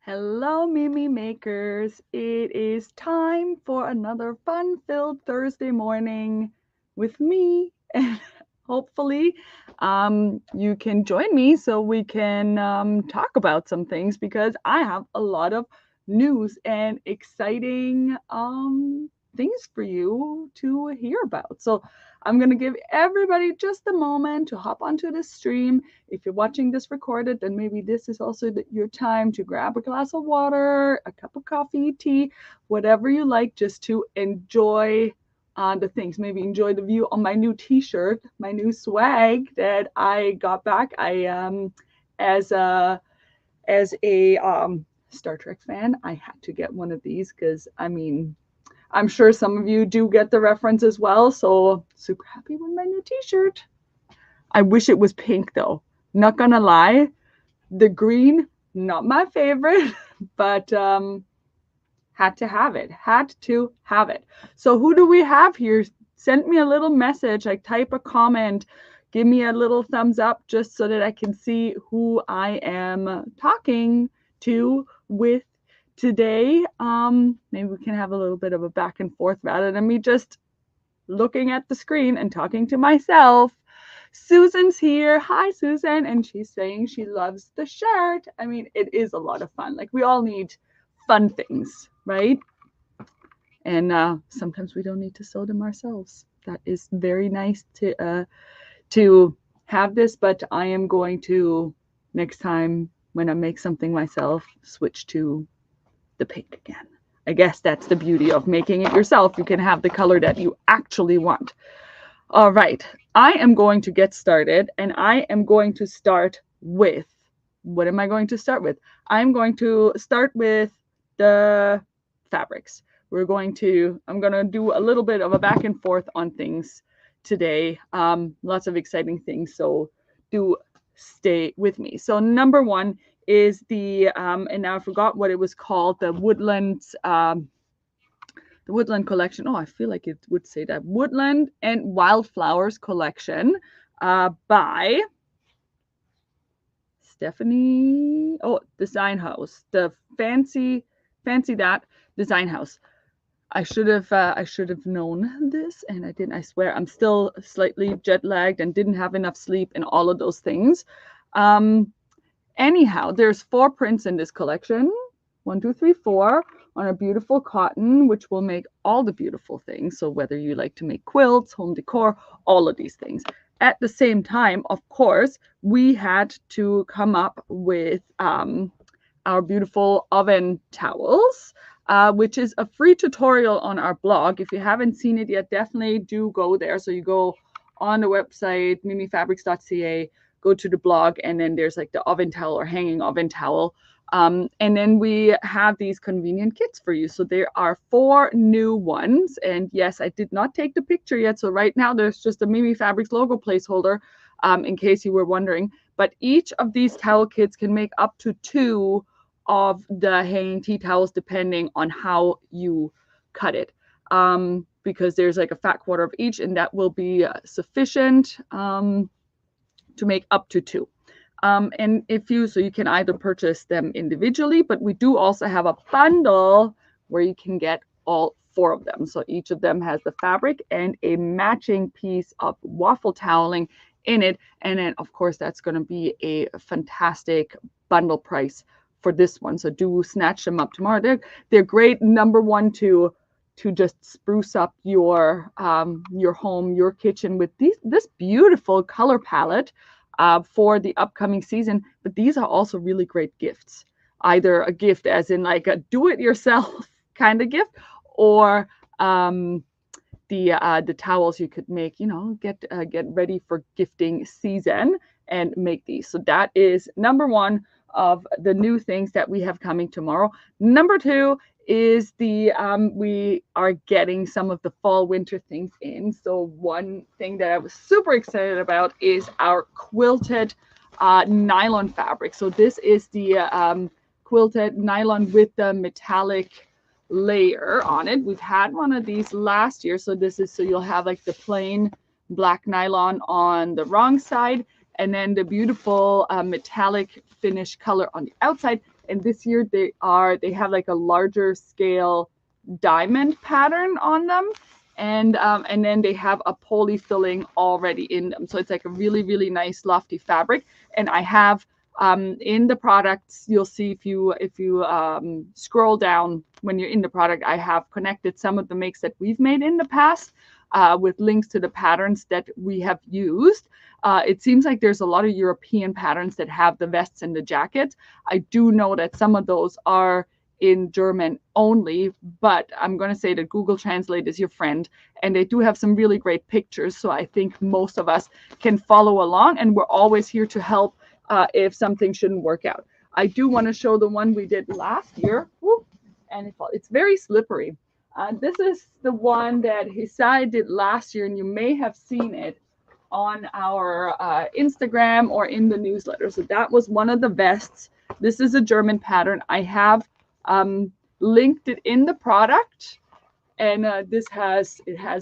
Hello, Mimi makers. It is time for another fun-filled Thursday morning with me. And hopefully, you can join me so we can talk about some things because I have a lot of news and exciting things for you to hear about. So I'm going to give everybody just a moment to hop onto this stream. If you're watching this recorded, then maybe this is also your time to grab a glass of water, a cup of coffee, tea, whatever you like, just to enjoy the things. Maybe enjoy the view on my new T-shirt, my new swag that I got back. As a Star Trek fan, I had to get one of these because I'm sure some of you do get the reference as well. So super happy with my new T-shirt. I wish it was pink though. Not gonna lie, the green, not my favorite, but had to have it. Had to have it. So who do we have here? Send me a little message, like type a comment, give me a little thumbs up just so that I can see who I am talking to with today. Maybe we can have a little bit of a back and forth rather than me just looking at the screen and talking to myself. Susan's here. Hi, Susan. And she's saying she loves the shirt. I mean, it is a lot of fun. Like, we all need fun things, right? And sometimes we don't need to sew them ourselves. That is very nice to have this, but I am going to, next time when I make something myself, switch to the pink again. I guess that's the beauty of making it yourself. You can have the color that you actually want. All right, I am going to get started, and I am going to start with, what am I going to start with? I'm going to start with the fabrics. I'm going to do a little bit of a back and forth on things today. Lots of exciting things, so do stay with me. So number one is the, and now I forgot what it was called, the Woodland collection. Oh, I feel like it would say that. Woodland and Wildflowers collection by Stephanie. Oh, Design House. The fancy that Design House. I should have known this, and I didn't. I swear, I'm still slightly jet lagged and didn't have enough sleep and all of those things. Anyhow, there's 4 prints in this collection. 1, 2, 3, 4 on a beautiful cotton, which will make all the beautiful things. So whether you like to make quilts, home decor, all of these things. At the same time, of course, we had to come up with our beautiful oven towels, which is a free tutorial on our blog. If you haven't seen it yet, definitely do go there. So you go on the website, mimifabrics.ca, go to the blog, and then there's like the oven towel or hanging oven towel. And then we have these convenient kits for you. So there are 4 new ones. And yes, I did not take the picture yet. So right now there's just a Mimifabrics logo placeholder in case you were wondering. But each of these towel kits can make up to 2 of the hanging tea towels depending on how you cut it. Because there's like a fat quarter of each, and that will be sufficient to make up to 2. And so you can either purchase them individually, but we do also have a bundle where you can get all 4 of them. So each of them has the fabric and a matching piece of waffle toweling in it. And then of course, that's going to be a fantastic bundle price for this one. So do snatch them up tomorrow. They're great. Number one, to just spruce up your home, your kitchen with this beautiful color palette for the upcoming season. But these are also really great gifts. Either a gift as in like a do-it-yourself kind of gift, or the towels you could make, get ready for gifting season and make these. So that is number 1 of the new things that we have coming tomorrow. Number 2 is we are getting some of the fall winter things in. So one thing that I was super excited about is our quilted nylon fabric. So this is the quilted nylon with the metallic layer on it. We've had one of these last year. So you'll have like the plain black nylon on the wrong side, and then the beautiful metallic finish color on the outside. And this year they have like a larger scale diamond pattern on them, and then they have a poly filling already in them, so it's like a really, really nice lofty fabric. And I have in the products, you'll see if you scroll down when you're in the product, I have connected some of the makes that we've made in the past with links to the patterns that we have used. It seems like there's a lot of European patterns that have the vests and the jackets. I do know that some of those are in German only, but I'm going to say that Google Translate is your friend, and they do have some really great pictures, so I think most of us can follow along, and we're always here to help if something shouldn't work out. I do want to show the one we did last year. Whoop, and it's very slippery. This is the one that Hisai did last year, and you may have seen it on our Instagram or in the newsletter. So that was one of the vests. This is a German pattern. I have linked it in the product, and it has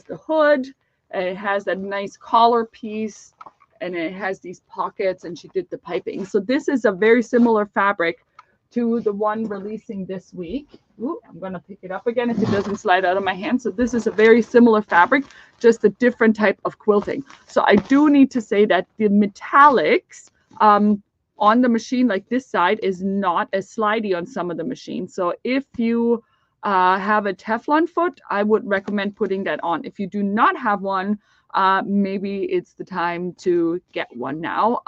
the hood, and it has that nice collar piece, and it has these pockets, and she did the piping. So this is a very similar fabric to the one releasing this week. Ooh, I'm going to pick it up again if it doesn't slide out of my hand. So this is a very similar fabric, just a different type of quilting. So I do need to say that the metallics on the machine, like this side, is not as slidey on some of the machines. So if you have a Teflon foot, I would recommend putting that on. If you do not have one, maybe it's the time to get one now,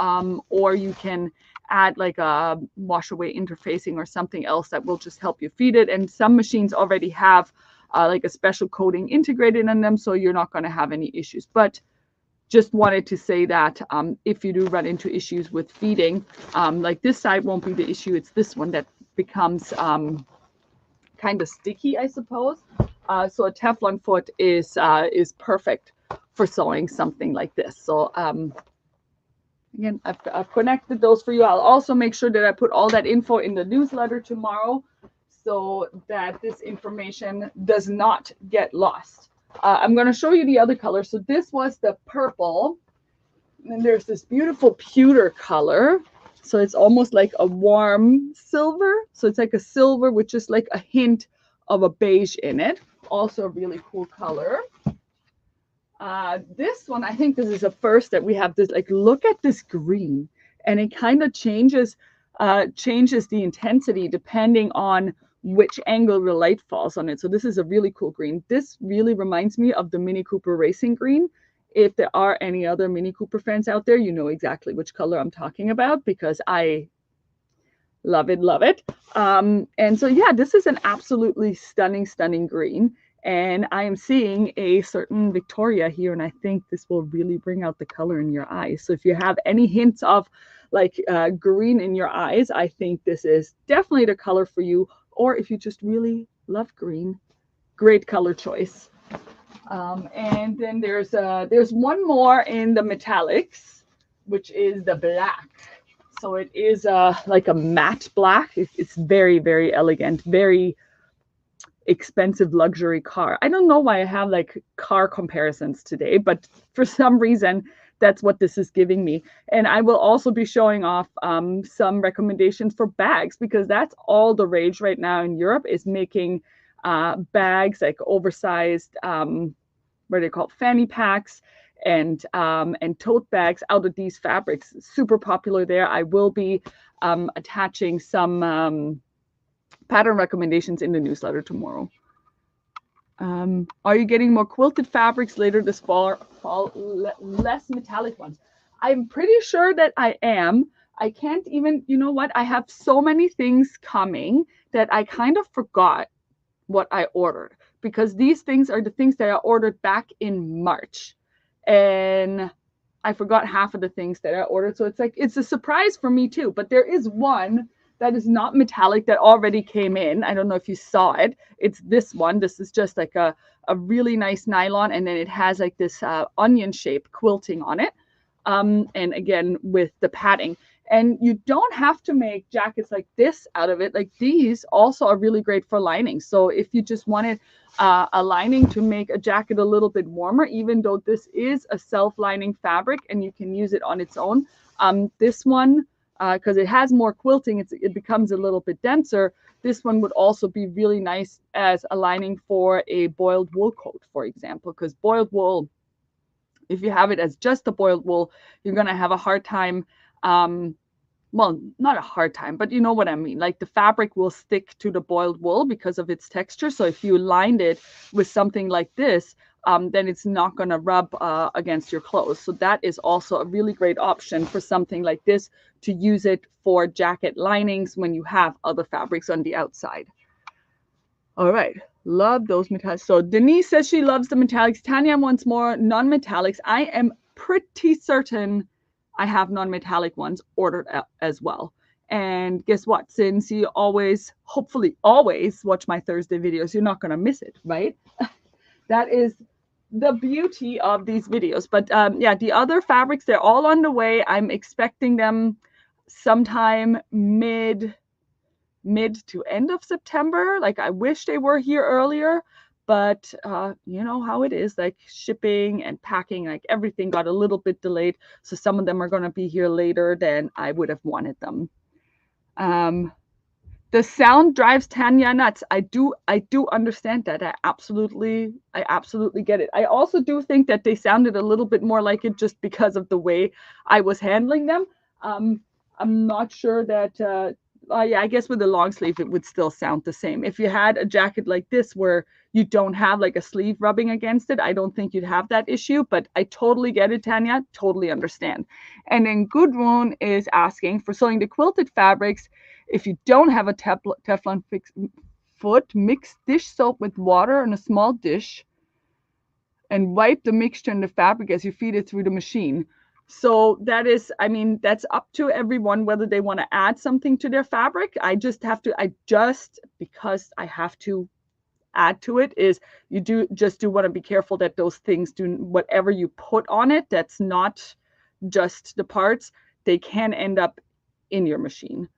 or you can add like a wash away interfacing or something else that will just help you feed it. And some machines already have like a special coating integrated in them, so you're not going to have any issues. But just wanted to say that if you do run into issues with feeding, like this side won't be the issue. It's this one that becomes kind of sticky, I suppose. So a Teflon foot is perfect for sewing something like this. So again, I've connected those for you. I'll also make sure that I put all that info in the newsletter tomorrow so that this information does not get lost. I'm going to show you the other color. So this was the purple, and then there's this beautiful pewter color. So it's almost like a warm silver. So it's like a silver with just like a hint of a beige in it. Also a really cool color. This one, I think this is a first that we have this, like, look at this green, and it kind of changes the intensity depending on which angle the light falls on it. So this is a really cool green. This really reminds me of the Mini Cooper Racing Green. If there are any other Mini Cooper fans out there, you know exactly which color I'm talking about, because I love it, love it. And so, yeah, this is an absolutely stunning, stunning green. And I am seeing a certain Victoria here, and I think this will really bring out the color in your eyes. So if you have any hints of like green in your eyes, I think this is definitely the color for you. Or if you just really love green, great color choice. And then there's one more in the metallics, which is the black. So it is like a matte black. It's very, very elegant, very expensive luxury car. I don't know why I have like car comparisons today, but for some reason that's what this is giving me. And I will also be showing off some recommendations for bags, because that's all the rage right now in Europe, is making bags, like oversized what are they called, fanny packs and tote bags out of these fabrics. Super popular there. I will be attaching some pattern recommendations in the newsletter tomorrow. Are you getting more quilted fabrics later this fall, less metallic ones? I'm pretty sure that I am. I can't even, you know what? I have so many things coming that I kind of forgot what I ordered, because these things are the things that I ordered back in March. And I forgot half of the things that I ordered. So it's like, it's a surprise for me too. But there is one that is not metallic that already came in. I don't know if you saw it. It's this one. This is just like a really nice nylon, and then it has like this onion shape quilting on it. And again, with the padding. And you don't have to make jackets like this out of it. Like these also are really great for lining. So if you just wanted a lining to make a jacket a little bit warmer, even though this is a self-lining fabric and you can use it on its own, this one because it has more quilting, it becomes a little bit denser. This one would also be really nice as a lining for a boiled wool coat, for example, because boiled wool, if you have it as just a boiled wool, you're going to have a hard time. Well, not a hard time, but you know what I mean. Like the fabric will stick to the boiled wool because of its texture. So if you lined it with something like this, then it's not going to rub against your clothes. So that is also a really great option for something like this, to use it for jacket linings when you have other fabrics on the outside. All right. Love those metallics. So Denise says she loves the metallics. Tanya wants more non-metallics. I am pretty certain I have non-metallic ones ordered as well. And guess what? Since you always, hopefully always watch my Thursday videos, you're not going to miss it, right? That is the beauty of these videos. But yeah, the other fabrics, they're all on the way. I'm expecting them sometime mid to end of September. Like, I wish they were here earlier, but you know how it is, like shipping and packing, like everything got a little bit delayed. So some of them are going to be here later than I would have wanted them. The sound drives Tanya nuts. I do understand that. I absolutely get it. I also do think that they sounded a little bit more like it just because of the way I was handling them. I'm not sure that yeah, I guess with the long sleeve it would still sound the same. If you had a jacket like this where you don't have like a sleeve rubbing against it, I don't think you'd have that issue, but I totally get it, Tanya, totally understand. And then Gudrun is asking, for sewing the quilted fabrics, if you don't have a Teflon foot, mix dish soap with water in a small dish and wipe the mixture in the fabric as you feed it through the machine. So that is, I mean, that's up to everyone whether they want to add something to their fabric. Because I have to add to it, is you do want to be careful that those things do, whatever you put on it, that's not just the parts, they can end up in your machine.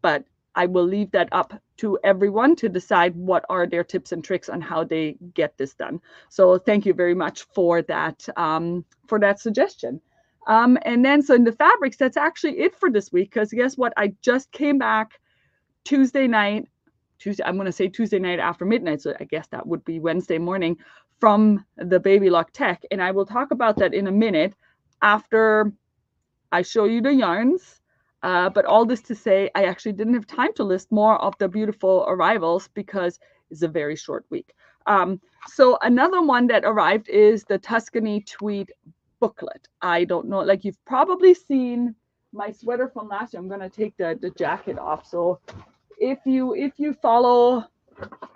But I will leave that up to everyone to decide what are their tips and tricks on how they get this done. So thank you very much for that suggestion. And then, so in the fabrics, that's actually it for this week, because guess what? I just came back Tuesday night, I'm going to say Tuesday night after midnight, so I guess that would be Wednesday morning, from the Babylock Tech. And I will talk about that in a minute after I show you the yarns. But all this to say, I actually didn't have time to list more of the beautiful arrivals because it's a very short week. So another one that arrived is the Tuscany Tweed booklet. I don't know, like you've probably seen my sweater from last year. I'm going to take the jacket off. So if you follow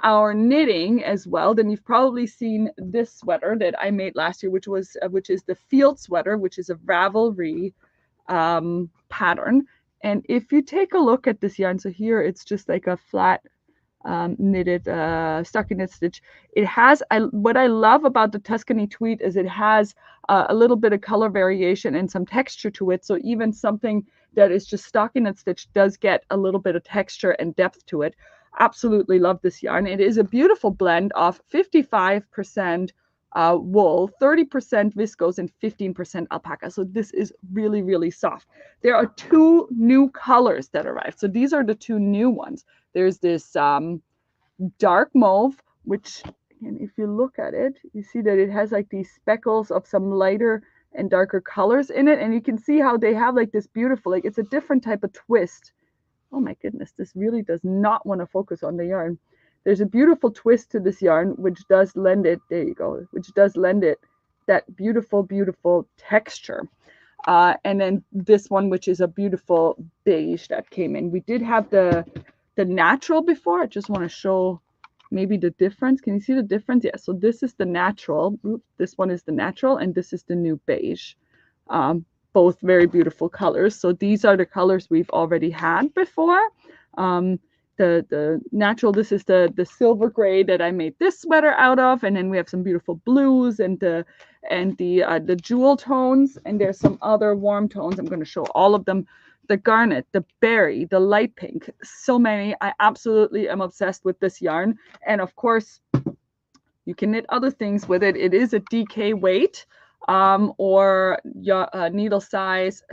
our knitting as well, then you've probably seen this sweater that I made last year, which is the field sweater, which is a Ravelry pattern. And if you take a look at this yarn, so here it's just like a flat knitted stockinette stitch. It has, what I love about the Tuscany Tweed is it has a little bit of color variation and some texture to it. So even something that is just stockinette stitch does get a little bit of texture and depth to it. Absolutely love this yarn. It is a beautiful blend of 55% wool, 30% viscose, and 15% alpaca. So this is really, really soft. There are two new colors that arrived. So these are the two new ones. There's this dark mauve, which, again, if you look at it, you see that it has like these speckles of some lighter and darker colors in it. And you can see how they have like this beautiful, like it's a different type of twist. Oh my goodness, this really does not want to focus on the yarn. There's a beautiful twist to this yarn, which does lend it, there you go, which does lend it that beautiful, beautiful texture. And then this one, which is a beautiful beige that came in. We did have the natural before. I just want to show maybe the difference. Can you see the difference? Yeah, so this is the natural. Oops, this one is the natural, and this is the new beige. Both very beautiful colors. So these are the colors we've already had before. The natural, this is the silver gray that I made this sweater out of, and then we have some beautiful blues and the jewel tones, and there's some other warm tones. I'm going to show all of them. The garnet, the berry, the light pink, so many. I absolutely am obsessed with this yarn. And of course, you can knit other things with it. It is a DK weight or needle size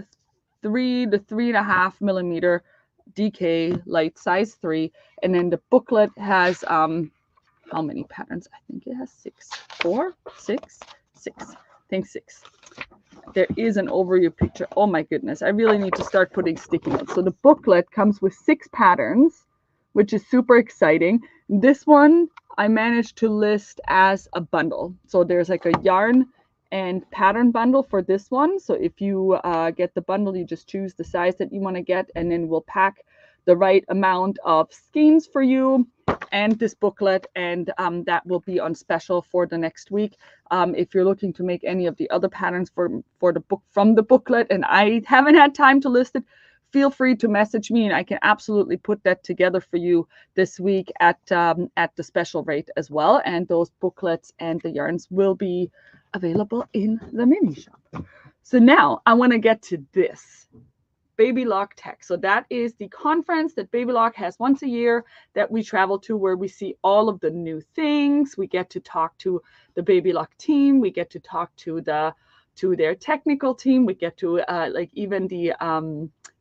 3 to 3.5 millimeter DK light size 3, and then the booklet has how many patterns? I think it has 6, 4, 6, 6. I think 6. There is an overview picture. Oh my goodness, I really need to start putting sticky notes. So the booklet comes with 6 patterns, which is super exciting. This one I managed to list as a bundle. So there's like a yarn and pattern bundle for this one. So if you get the bundle, you just choose the size that you want to get, and then we'll pack the right amount of skeins for you and this booklet, and that will be on special for the next week. If you're looking to make any of the other patterns for the book from the booklet and I haven't had time to list it, feel free to message me and I can absolutely put that together for you this week at the special rate as well. And those booklets and the yarns will be available in the mini shop. So now I want to get to this. Babylock Tech. So that is the conference that Babylock has once a year that we travel to, where we see all of the new things. We get to talk to the Babylock team. We get to talk to their technical team. We get to like even the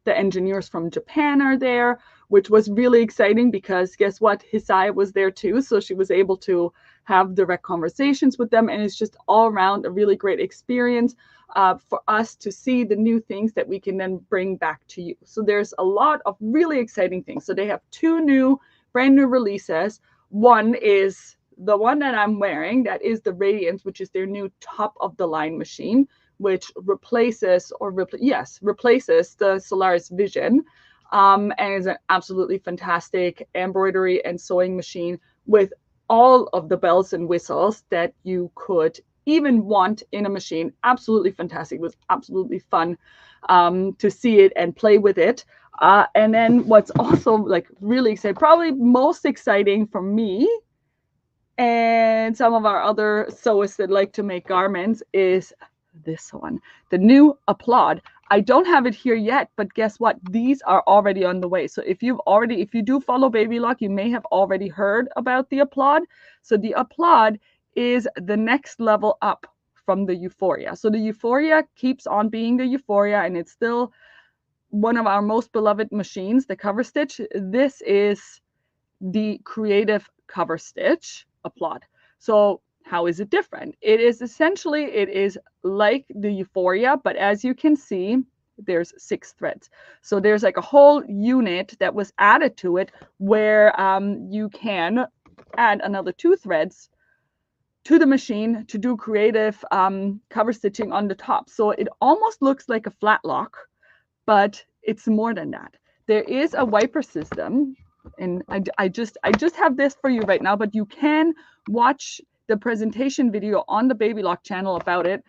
engineers from Japan are there, which was really exciting because guess what? Hisaya was there too. So she was able to have direct conversations with them. And it's just all around a really great experience for us to see the new things that we can then bring back to you. So there's a lot of really exciting things. So they have 2 brand new releases. One is the one that I'm wearing, that is the Radiance, which is their new top of the line machine, which replaces the Solaris Vision, and is an absolutely fantastic embroidery and sewing machine with all of the bells and whistles that you could even want in a machine. Absolutely fantastic. It was absolutely fun to see it and play with it. And then what's also like really exciting, probably most exciting for me and some of our other sewists that like to make garments, is this one, the new Applaud. I don't have it here yet, but guess what? These are already on the way. So if you do follow Babylock, you may have already heard about the Applaud. So the Applaud is the next level up from the Euphoria. So the Euphoria keeps on being the Euphoria, and it's still one of our most beloved machines, the Coverstitch. This is the creative Coverstitch Applaud. So how is it different? It is like the Euphoria, but as you can see, there's 6 threads. So there's like a whole unit that was added to it where you can add another 2 threads to the machine to do creative cover stitching on the top. So it almost looks like a flat lock, but it's more than that. There is a wiper system, and I just have this for you right now, but you can watch the presentation video on the Babylock channel about it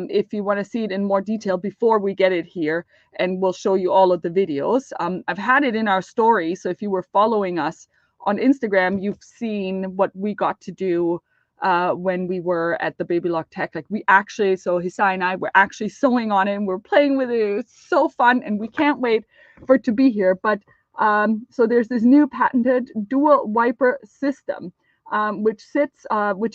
if you want to see it in more detail before we get it here, and we'll show you all of the videos. I've had it in our story, so if you were following us on Instagram, you've seen what we got to do when we were at the Babylock Tech. Like so Hisai and I were actually sewing on it and we're playing with it. It was so fun, and we can't wait for it to be here. But so there's this new patented dual wiper system, which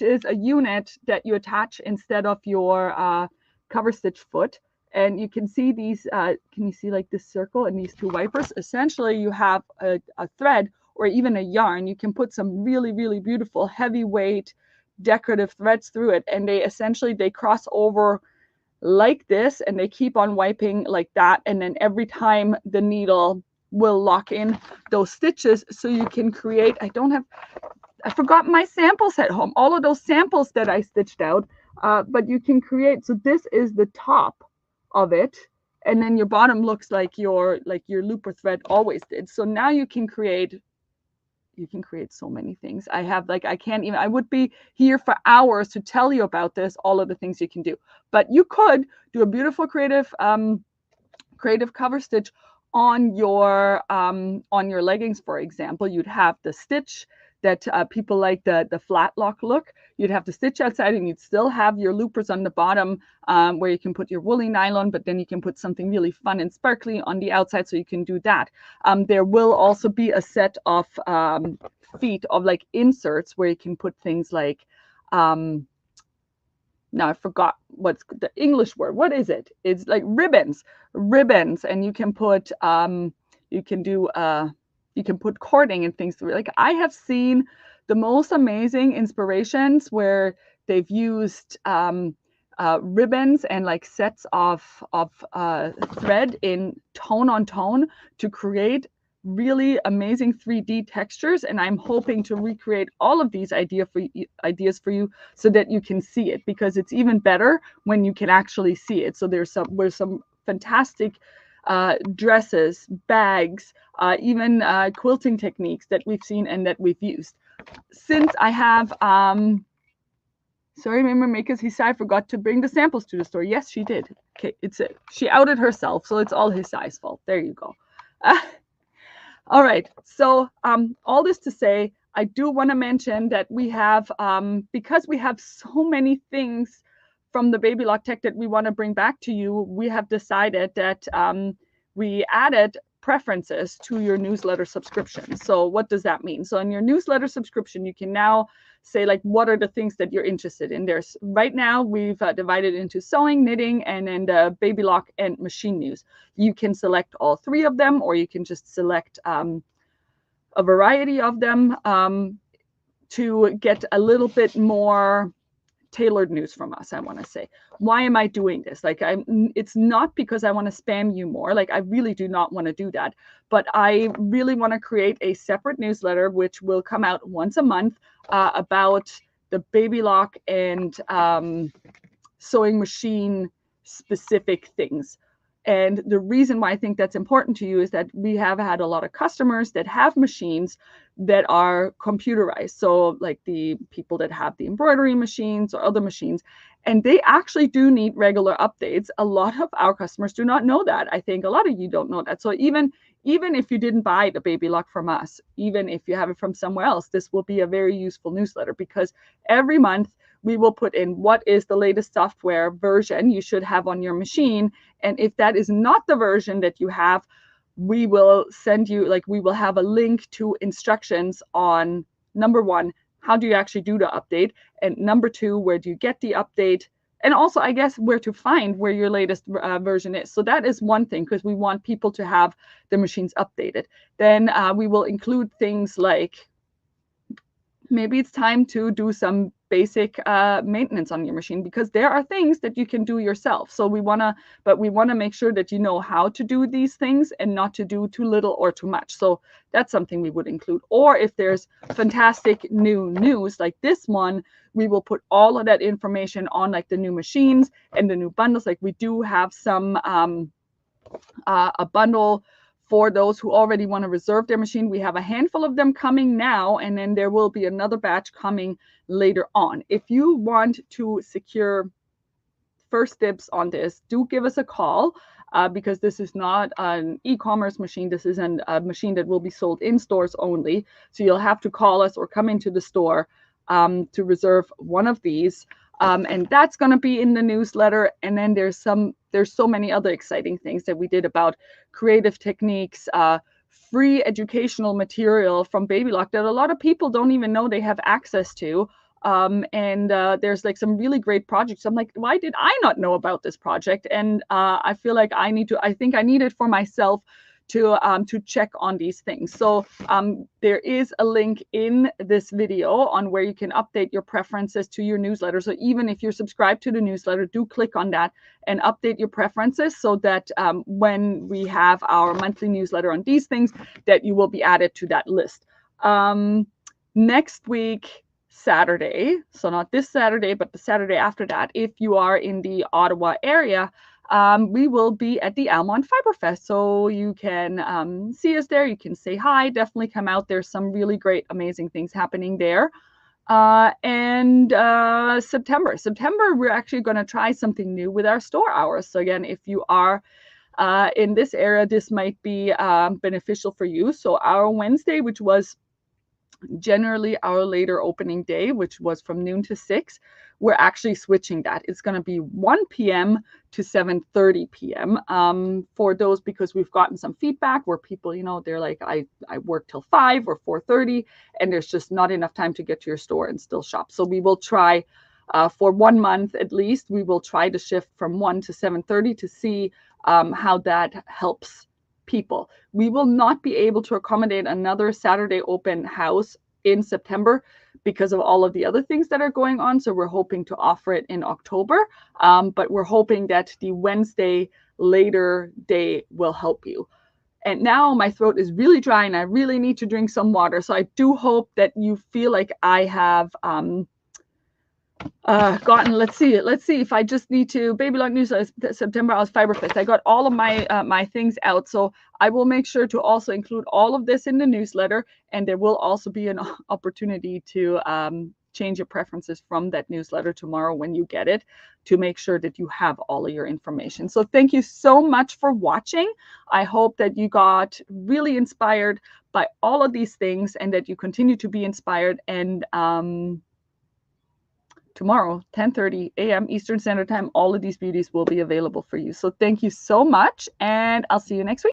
is a unit that you attach instead of your cover stitch foot. And you can see these, can you see like this circle and these 2 wipers? Essentially, you have a thread or even a yarn. You can put some really, really beautiful heavyweight decorative threads through it, and they cross over like this, and they keep on wiping like that. And then every time the needle will lock in those stitches, so you can create, I forgot my samples at home, all of those samples that I stitched out, but you can create. So this is the top of it, and then your bottom looks like your looper thread always did. So now you can create so many things. I would be here for hours to tell you about this, all of the things you can do. But you could do a beautiful creative cover stitch on your leggings, for example. You'd have the stitch that people like the flat lock look. You'd have the stitch outside, and you'd still have your loopers on the bottom where you can put your woolly nylon, but then you can put something really fun and sparkly on the outside, so you can do that. There will also be a set of feet of like inserts where you can put things like now I forgot what's the English word. What is it? It's like ribbons, and you can put you can do you can put cording and things. Like I have seen the most amazing inspirations where they've used ribbons and like sets of thread in tone on tone to create really amazing 3D textures, and I'm hoping to recreate all of these ideas for you so that you can see it, because it's even better when you can actually see it. So there's some fantastic dresses, bags, even quilting techniques that we've seen and that we've used. Since I have sorry, remember Makers, he said I forgot to bring the samples to the store. Yes, she did. Okay, she outed herself, so it's all his size fault. There you go. All right, so all this to say, I do want to mention that we have, because we have so many things from the Babylok tech that we want to bring back to you, we have decided that we added preferences to your newsletter subscription. So what does that mean? So in your newsletter subscription, you can now say like, what are the things that you're interested in? There's right now we've divided into sewing, knitting, and then the Babylok and machine news. You can select all three of them, or you can just select a variety of them to get a little bit more tailored news from us. I want to say, why am I doing this? Like, it's not because I want to spam you more. Like, I really do not want to do that, but I really want to create a separate newsletter which will come out once a month about the Babylok and sewing machine specific things. And the reason why I think that's important to you is that we have had a lot of customers that have machines that are computerized. So like the people that have the embroidery machines or other machines, and they actually do need regular updates. A lot of our customers do not know that. I think a lot of you don't know that. So even if you didn't buy the Babylok from us, even if you have it from somewhere else, this will be a very useful newsletter, because every month we will put in what is the latest software version you should have on your machine. And if that is not the version that you have, we will send you, like, we will have a link to instructions on, number one, how do you actually do the update? And number two, where do you get the update? And also, I guess, where to find where your latest version is. So that is one thing, because we want people to have their machines updated. Then we will include things like, maybe it's time to do some basic maintenance on your machine, because there are things that you can do yourself. So we want to make sure that you know how to do these things and not to do too little or too much. So that's something we would include. Or if there's fantastic new news like this one, we will put all of that information on like the new machines and the new bundles. Like we do have some a bundle for those who already want to reserve their machine. We have a handful of them coming now, and then there will be another batch coming later on. If you want to secure first dibs on this, do give us a call, because this is not an e-commerce machine. This is a machine that will be sold in stores only. So you'll have to call us or come into the store to reserve one of these. And that's going to be in the newsletter. And then there's so many other exciting things that we did about creative techniques, free educational material from Babylok that a lot of people don't even know they have access to. And there's like some really great projects. I'm like, why did I not know about this project? And I feel like I think I need it for myself to check on these things. So there is a link in this video on where you can update your preferences to your newsletter. So even if you're subscribed to the newsletter, do click on that and update your preferences, so that when we have our monthly newsletter on these things, that you will be added to that list. Next week, Saturday, so not this Saturday, but the Saturday after that, if you are in the Ottawa area, we will be at the Almond Fiber Fest. So you can see us there. You can say hi. Definitely come out. There's some really great, amazing things happening there. And September, we're actually going to try something new with our store hours. So again, if you are in this area, this might be beneficial for you. So our Wednesday, which was generally our later opening day, which was from noon to 6, we're actually switching that. It's going to be 1 p.m. to 7:30 p.m. For those, because we've gotten some feedback where people, they're like, I work till 5 or 4:30, and there's just not enough time to get to your store and still shop. So we will try for 1 month at least. We will try to shift from 1 to 7:30 to see how that helps people. We will not be able to accommodate another Saturday open house in September because of all of the other things that are going on. So we're hoping to offer it in October, but we're hoping that the Wednesday later day will help you. And now my throat is really dry and I really need to drink some water. So I do hope that you feel like I have gotten, let's see if I just need to, Babylok newsletter, September hours, Fiberfest. I got all of my my things out. So I will make sure to also include all of this in the newsletter. And there will also be an opportunity to change your preferences from that newsletter tomorrow when you get it, to make sure that you have all of your information. So thank you so much for watching. I hope that you got really inspired by all of these things and that you continue to be inspired. And tomorrow, 10:30 a.m. Eastern Standard Time, all of these beauties will be available for you. So thank you so much, and I'll see you next week.